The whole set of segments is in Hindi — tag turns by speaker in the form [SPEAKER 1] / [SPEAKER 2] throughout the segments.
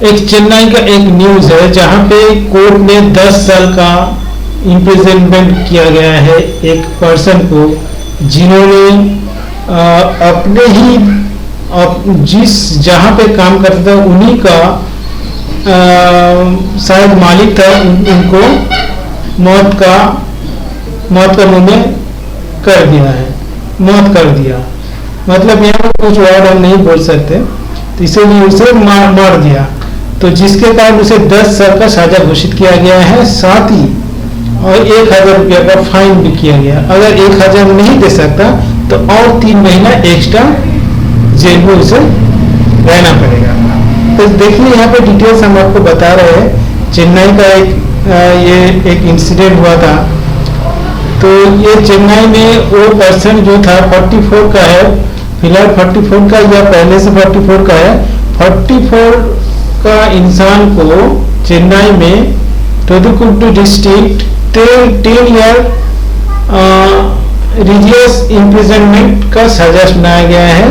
[SPEAKER 1] एक चेन्नई का एक न्यूज है जहां पे कोर्ट ने 10 साल का इम्प्रिजनमेंट किया गया है एक पर्सन को, जिन्होंने अपने ही जिस जहां पे काम करता था उन्हीं का शायद मालिक था, उनको मौत का मुंह में कर दिया है, मौत कर दिया। मतलब यहाँ पर कुछ वर्ड हम नहीं बोल सकते, तो इसीलिए उसे मार दिया। तो जिसके कारण उसे 10 साल का सजा घोषित किया गया है, साथ ही और 1000 रुपया का फाइन भी किया गया। अगर 1000 नहीं दे सकता तो और 3 महीना एक्स्ट्रा जेल में उसे रहना पड़ेगा। तो देखिए यहाँ पे डिटेल्स हम आपको बता रहे हैं। चेन्नई का एक इंसिडेंट हुआ था। तो ये चेन्नई में वो पर्सन जो था 44 का है, फिलहाल 44 का या पहले से 44 का है। 44 का इंसान को चेन्नई में Thoothukudi district 10 year religious imprisonment का सजा सुनाया गया है।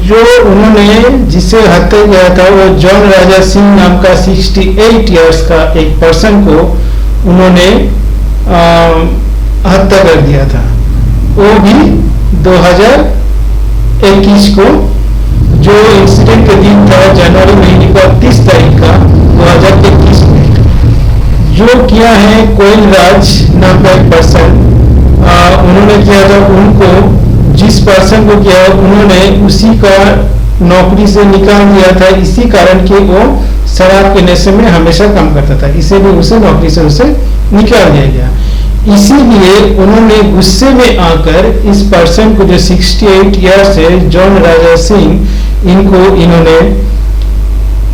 [SPEAKER 1] जो उन्होंने जिसे हत्या किया था वो जॉन राजा सिंह नाम का 68 इयर्स का एक पर्सन को उन्होंने हत्या कर दिया था। वो भी 2021 को, जो इंसिडेंट के दिन था जनवरी महीने का 30 तारीख का 2021 में। जो किया है कोयल राज नाम का एक पर्सन, उन्होंने किया था। उनको जिस पर्सन को किया उन्होंने उसी का नौकरी से निकाल दिया था, इसी कारण कि वो शराब के नशे में हमेशा काम करता था, इसीलिए उसे नौकरी से उसे निकाल दिया गया। इसीलिए उन्होंने गुस्से में आकर इस पर्सन को जो 68 ईयर्स है जॉन राजा सिंह, इन्होंने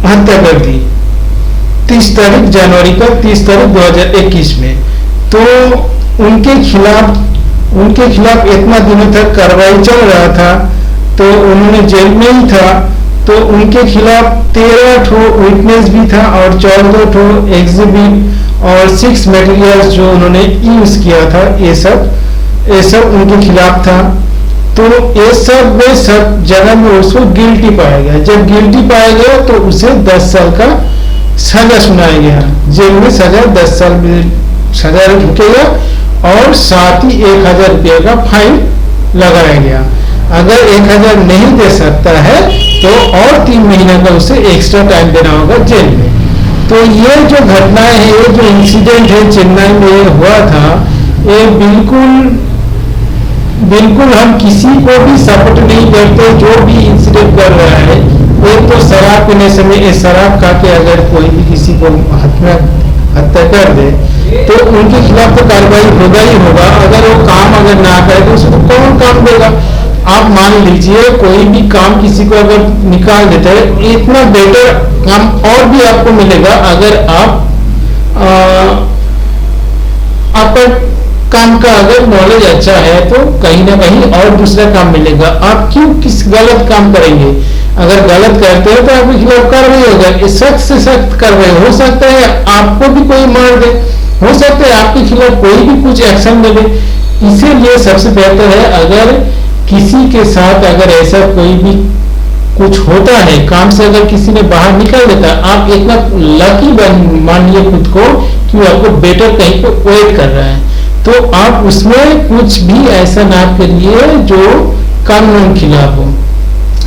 [SPEAKER 1] हत्या कर दी 30 तारीख जनवरी का 30 तारीख 2021 में। तो उनके खिलाफ इतना दिनों तक कार्रवाई चल रहा था, तो उन्होंने जेल में ही था। तो उनके खिलाफ 13 ठो विटनेस भी था और 14 ठो एग्जिबिट और 6 मटेरियल्स जो उन्होंने यूज किया था, ये सब उनके खिलाफ था। तो ये सब जगह में उसको गिल्टी पाया गया। जब गिल्टी पाया गया तो उसे 10 साल का सजा सुनाया गया, जेल में सजा 10 साल में सजा रुकेगा और साथ ही 1000 रुपये का फाइन लगाया गया। अगर 1000 नहीं दे सकता है तो और 3 महीने का उसे एक्स्ट्रा टाइम देना होगा जेल में। तो ये जो घटनाएं है, ये जो इंसिडेंट है चेन्नई में हुआ था, ये बिल्कुल हम किसी को भी सपोर्ट नहीं करते। जो भी इंसिडेंट कर रहा है, एक तो शराब पीने समय शराब खा के अगर कोई भी किसी को हत्या कर दे तो उनके खिलाफ तो कार्रवाई होगा ही होगा। अगर वो काम ना करे तो उसको कौन काम देगा? आप मान लीजिए कोई भी काम किसी को अगर निकाल देते हैं, इतना बेटर काम और भी आपको मिलेगा अगर आपका काम का अगर नॉलेज अच्छा है तो कहीं ना कहीं और दूसरा काम मिलेगा। आप क्यों किस गलत काम करेंगे? अगर गलत करते हो तो आपके खिलाफ कार्रवाई होगा, सख्त से सख्त कार्रवाई। हो सकता है आपको भी कोई मार दे, हो सकता है आपके खिलाफ कोई भी कुछ एक्शन ले। इसीलिए सबसे बेहतर है अगर किसी के साथ अगर ऐसा कोई भी कुछ होता है, काम से अगर किसी ने बाहर निकाल देता, आप इतना लकी मानिए खुद को कि आपको बेटर कहीं पे वेट कर रहा है, तो आप उसमें कुछ भी ऐसा ना करिए जो कानून खिलाफ हो।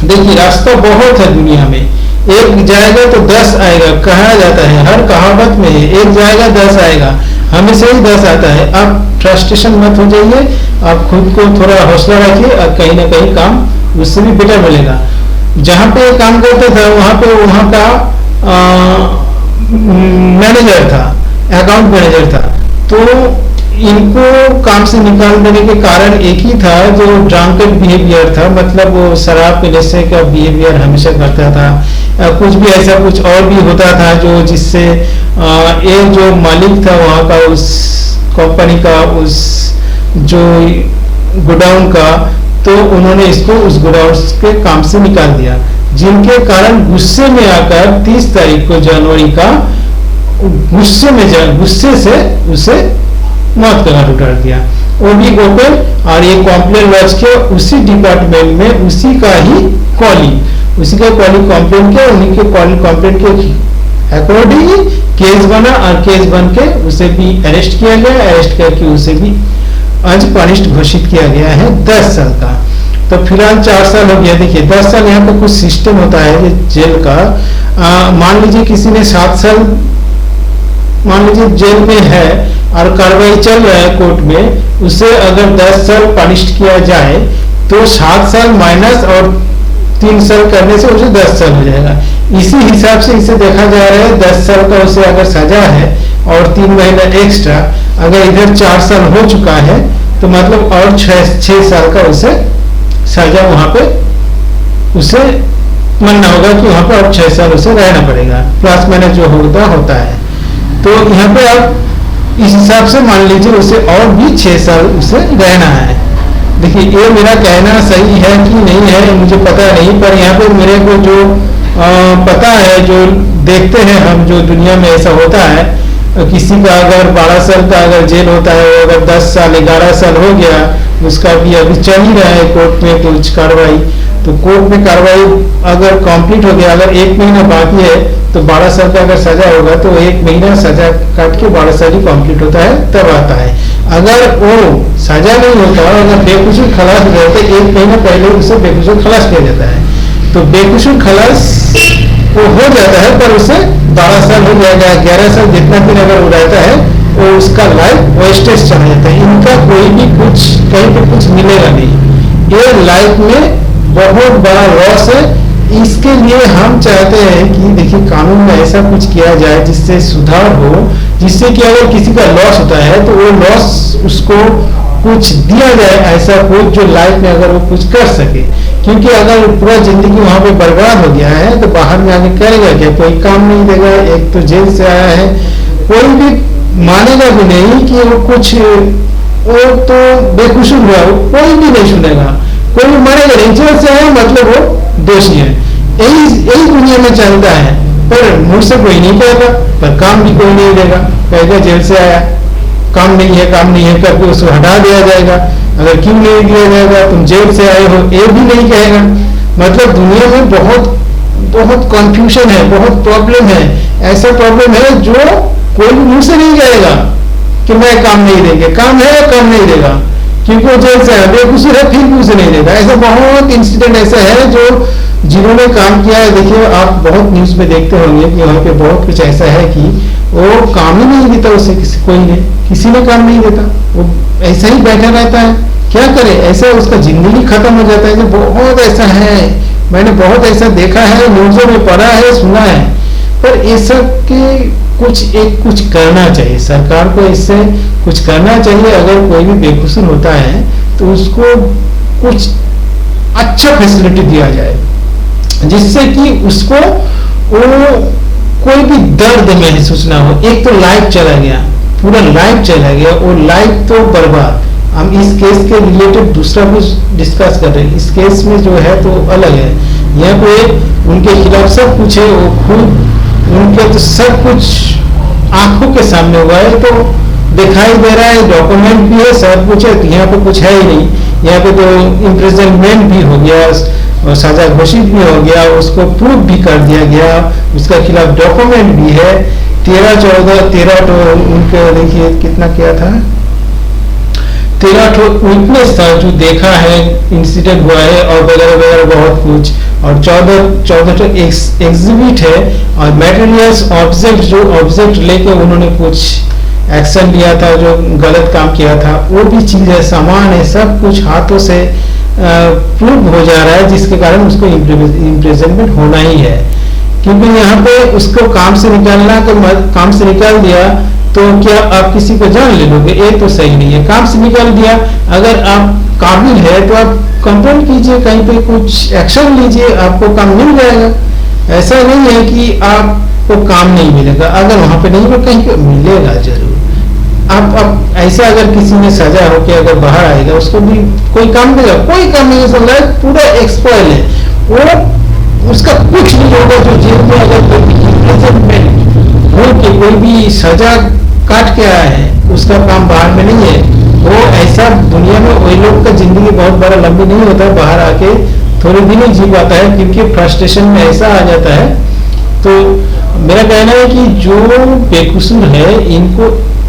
[SPEAKER 1] देखिए रास्ता बहुत है दुनिया में, एक जाएगा तो 10 आएगा, कहा जाता है, हर कहावत में एक जाएगा 10 आएगा, हमेशा ही 10 आता है। आप फ्रस्ट्रेशन मत हो जाइए, आप खुद को थोड़ा हौसला रखिए और कहीं ना कहीं काम उससे भी बेटर मिलेगा। जहाँ पे काम करता था वहाँ का मैनेजर था, अकाउंट मैनेजर था। तो इनको काम से निकाल देने के कारण एक ही था, जो ड्रंकन बिहेवियर था, मतलब वो शराब के नशे का बिहेवियर हमेशा करता था। कुछ भी ऐसा कुछ और भी होता था जो जिससे एक जो मालिक था वहाँ का, उस कंपनी का, उस जो गोडाउन का, तो उन्होंने इसको उस गोडाउन के काम से निकाल दिया, जिनके कारण गुस्से में आकर 30 तारीख को जनवरी का गुस्से से उसे मौत का घाट उतार दिया। वो भी ओपन और ये कॉम्प्लेन लॉन्च किया उसी डिपार्टमेंट में, उसी का ही कॉलीग, उसी के क्वालिटी कंप्लेंट के, उन्हीं के क्वालिटी कंप्लेंट के अकॉर्डिंग केस बना और केस बन के उसे भी अरेस्ट किया गया, अरेस्ट करके उसे भी आज पनिश्ड घोषित किया गया है 10 साल का। तो फिलहाल 4 साल हो गया। देखिए 10 साल यहाँ पे कुछ सिस्टम होता है जेल का। मान लीजिए किसी ने 7 साल मान लीजिए जेल में है और कार्रवाई चल रहा है कोर्ट में, उसे अगर 10 साल पनिश्ड किया जाए तो 7 साल माइनस और 3 साल करने से उसे 10 साल हो जाएगा। इसी हिसाब से इसे देखा जा रहा है 10 साल का उसे अगर सजा है और 3 महीना एक्स्ट्रा, अगर इधर 4 साल हो चुका है तो मतलब और 6 साल का उसे सजा वहां पे उसे मानना होगा कि वहां पे और 6 साल उसे रहना पड़ेगा, प्लस माइनस जो होता है। तो यहाँ पे आप इस हिसाब से मान लीजिए उसे और भी 6 साल उसे रहना है। देखिए ये मेरा कहना सही है कि नहीं है मुझे पता नहीं, पर यहाँ पे मेरे को जो पता है, जो देखते हैं हम, जो दुनिया में ऐसा होता है, किसी का अगर 12 साल का अगर जेल होता है, अगर 10 साल 11 साल हो गया, उसका भी अभी चल ही रहा है कोर्ट में कुछ कार्रवाई, तो कोर्ट में कार्रवाई अगर कंप्लीट हो गया, अगर 1 महीना बाकी है तो 12 साल का अगर सजा होगा तो 1 महीना सजा काट के 12 साल ही कंप्लीट होता है तब आता है। अगर वो सजा नहीं होता, अगर बेकसूर खलास हो जाता है 1 महीना पहले उसे बेकसूर खलास किया जाता है, तो बेकसूर खलास वो हो जाता है, पर उसे 12 साल हो जाएगा, 11 साल जितना दिन अगर वो रहता है वो उसका लाइफ वेस्टेज चला जाता है। इनका कोई भी कुछ कहीं पे कुछ मिलेगा नहीं, ये लाइफ में बहुत बड़ा लॉस है। इसके लिए हम चाहते हैं कि देखिए कानून में ऐसा कुछ किया जाए जिससे सुधार हो, जिससे कि अगर किसी का लॉस होता है तो वो लॉस उसको कुछ दिया जाए, ऐसा कुछ जो लाइफ में अगर वो कुछ कर सके। क्योंकि अगर पूरा जिंदगी वहां पे बर्बाद हो गया है तो बाहर में आके करेगा क्या, कोई काम नहीं देगा। एक तो जेल से आया है, कोई भी मानेगा भी नहीं कि वो कुछ, वो तो बेकसूर हुआ, कोई भी नहीं सुनेगा, कोई भी मानेगा नहीं, जेल से आया मतलब वो दोषी है। यही दुनिया में चलता है, पर मुझ से कोई नहीं कहेगा, पर काम भी कोई नहीं देगा, कहेगा जेल से आया, काम नहीं है, काम नहीं है करके उसको हटा दिया जाएगा। अगर क्यों नहीं दिया जाएगा, तुम जेल से आए हो, ये भी नहीं कहेगा। मतलब दुनिया में बहुत बहुत कंफ्यूजन है, बहुत प्रॉब्लम है। ऐसा प्रॉब्लम है जो कोई भी मुंह से नहीं कहेगा कि मैं काम नहीं देंगे, काम है काम नहीं देगा, क्योंकि वो जेल से आया, बेकसूर है, फिर भी उसे नहीं देगा। ऐसा बहुत इंसिडेंट ऐसा है जो जिन्होंने काम किया है। देखिए आप बहुत न्यूज में देखते होंगे कि वहाँ पे बहुत कुछ ऐसा है कि वो काम ही नहीं देता, उसे किसी ने काम नहीं देता, वो ऐसा ही बैठा रहता है, क्या करे, ऐसा उसका जिंदगी खत्म हो जाता है। जो बहुत ऐसा है, मैंने बहुत ऐसा देखा है, न्यूज़ों में पढ़ा है, सुना है। पर ये सब के कुछ करना चाहिए, सरकार को इससे कुछ करना चाहिए। अगर कोई भी बेकसूर होता है तो उसको कुछ अच्छा फैसिलिटी दिया जाए, जिससे कि उसको वो कोई भी दर्द महसूस ना हो। एक तो लाइफ चला गया, पूरा लाइफ चला गया, वो लाइफ तो बर्बाद। हम इस केस के रिलेटेड दूसरा कुछ डिस्कस कर रहे हैं, इस केस में जो है तो अलग है। यहाँ पे उनके खिलाफ सब कुछ है, वो खुद उनके तो सब कुछ आंखों के सामने हुआ है, तो दिखाई दे रहा है, डॉक्यूमेंट भी है, सब कुछ है। तो यहाँ पे कुछ है ही नहीं, यहाँ पे तो इम्प्रिजनमेंट भी हो गया और सजा घोषित भी हो गया, उसको प्रूफ भी कर दिया गया, उसका खिलाफ डॉक्यूमेंट भी है। 13 तो उनके देखिए कितना क्या था, 13 विटनेस था जो देखा है, इंसिडेंट हुआ है और वगैरह वगैरह बहुत कुछ, और 14 एग्जिबिट है और मटेरियल्स ऑब्जेक्ट लेके उन्होंने कुछ एक्शन लिया था, जो गलत काम किया था, वो भी चीज है, सामान है, सब कुछ हाथों से प्रूव हो जा रहा है, जिसके कारण उसको इम्प्रिजनमेंट होना ही है। क्योंकि यहाँ पे उसको काम से निकालना, तो काम से निकाल दिया तो क्या आप किसी को जान ले लोगे, ये तो सही नहीं है। काम से निकाल दिया, अगर आप काबिल है तो आप कंप्लेंट कीजिए, कहीं पे कुछ एक्शन लीजिए, आपको काम मिल जाएगा। ऐसा नहीं है कि आपको काम नहीं मिलेगा, अगर वहां पे नहीं तो कहीं पे मिलेगा जरूर। आप ऐसा अगर किसी में सजा हो के अगर बाहर आएगा, उसको भी कोई काम देगा, कोई काम नहीं समझ रहा है, पूरा एक्सपायर है वो, उसका कुछ नहीं होगा। जो जेल में अगर कोई भी सजा काट के आया है, उसका काम बाहर में नहीं है, वो ऐसा दुनिया में वही लोग का जिंदगी बहुत बड़ा लंबी नहीं होता, बाहर आके थोड़े दिन ही जी पाता है, क्योंकि फ्रस्ट्रेशन में ऐसा आ जाता है। तो मेरा कहना है कि जो बेकसूर है इनको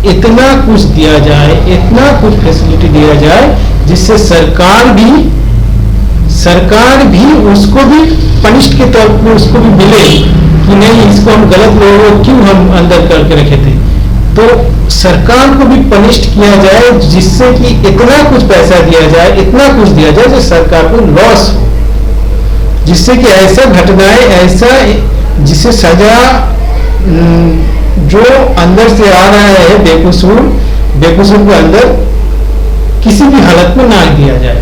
[SPEAKER 1] इतना कुछ दिया जाए, इतना कुछ फैसिलिटी दिया जाए, जिससे सरकार भी उसको भी पनिष्ड के तौर पर उसको भी मिले कि नहीं, इसको हम गलत लोगों को क्यों हम अंदर करके रखे थे। तो सरकार को भी पनिष्ड किया जाए, जिससे कि इतना कुछ पैसा दिया जाए, इतना कुछ दिया जाए जो सरकार को लॉस हो, जिससे कि ऐसा घटनाएं, ऐसा जिसे सजा जो अंदर से आ रहा है बेकसूर को अंदर किसी भी हालत में ना दिया जाए।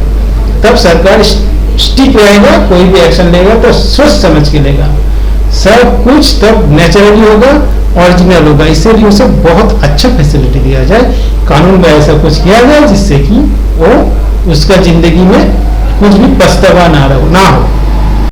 [SPEAKER 1] तब सरकार स्टिक रहेगा, कोई भी एक्शन लेगा तो सोच समझ के लेगा, सब कुछ तब नेचुरली होगा, ओरिजिनल होगा। इसलिए उसे बहुत अच्छा फैसिलिटी दिया जाए, कानून में ऐसा कुछ किया जाए जिससे कि वो उसका जिंदगी में कुछ भी पछतावा ना हो।